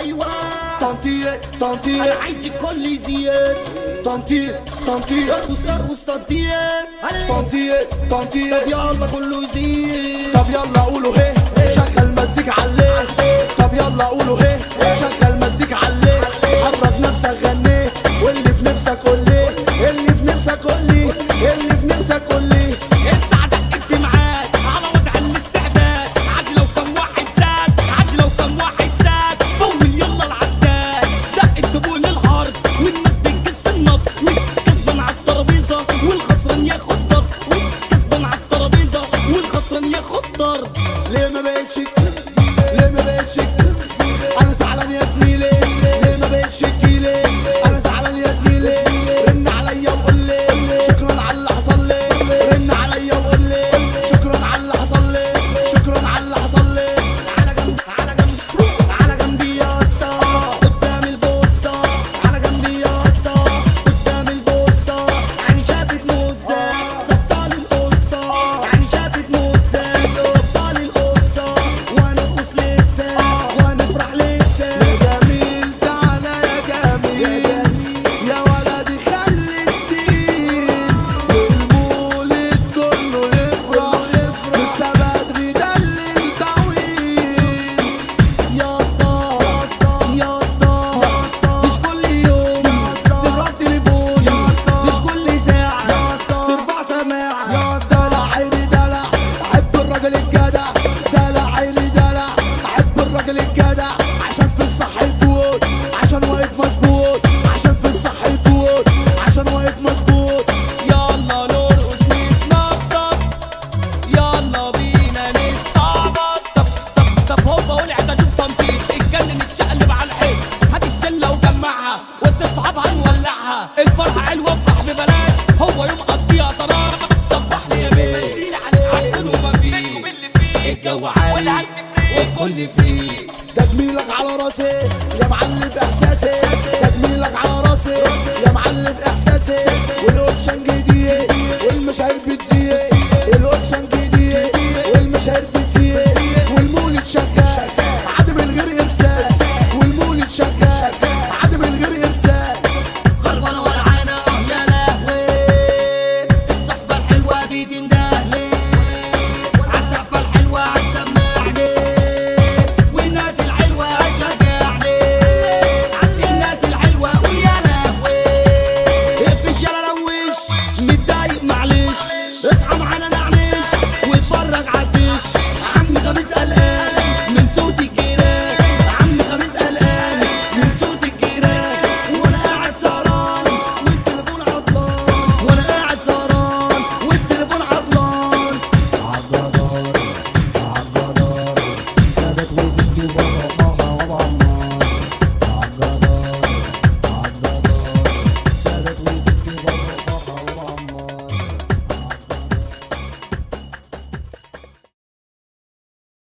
ايوه تنطيط تنطيط انا عايز الكل يزيد. تنطيط تنطيط ارقص ارقص تنطيط تنطيط تنطيط. طب يلا كله يزيد. طب يلا قولوا هيه شغل مزيكا عليه. طب يلا قولوا هيه شغل مزيكا عليه. حرك نفسك غنيه واللي في نفسك قولي. اللي في نفسك قولي. اللي في نفسك قولي. السعادة تجري معاك على وضع الاستعداد. عادي لو كم واحد زاد، عادي لو كم واحد زاد. فول يلا العداد دق الدبول العرض والناس بتجس النبض. والكسبان على الترابيزة والخسران ياخد ضرب. والكسبان على الترابيزة والخسران ياخد ضرب. ليه ما بقتش ليه ما بقتش انا زعلان يا زميلي. ليه ما بقتش تجيلي انا زعلان يا زميلي. رن عليا وقول لي شكرا على اللي حصل لي. رن عليا وقول لي شكرا على اللي حصل لي. شكرا على اللي حصل لي. على جنب على جنب على جنبي يا اسطى قدام البوسطة. على جنبي يا اسطى قدام البوسطة. يعني شافت موزة سبطال القصة. يعني شافت موزة سبطال القصة. وانا ارقص لسه وانا افرح لسه. يا جميل تعالى يا جميل يا ولدي خلي الدين والمولد كله يفرح. لسه بدري ده الليل طويل. يا اسطى يا اسطى مش كل يوم تضرب تليفون. مش كل ساعة ترفع سماعة. دلع عيني دلع احب الراجل الجدع. دلع عيني دلع احب الراجل الجدع. عشان في الصح يفوت عشان واقف مظبوط. عشان في الصح يفوت عشان واقف مظبوط. يلا نرقص نتنطط يلا بينا نستعبط. طب هوبا ولعبة شوف تنطيط. اتجنن اتشقلب على الحيط. هات الشلة وجمعها وانت اصحابها نولعها. الفرحة حلوة افرح ببلاش. هو يوم قضيها طراش. صبح لي يا بيه عدل وما فيه. الجو عالي والكل فيه. ده جميلك على راسي يا معلم احساسي. ده جميلك على راسي يا معلم احساسي. والاوبشن جديد والمشاعر بتزيد. الاوبشن جديد والمشاعر بتزيد. والمولد شغال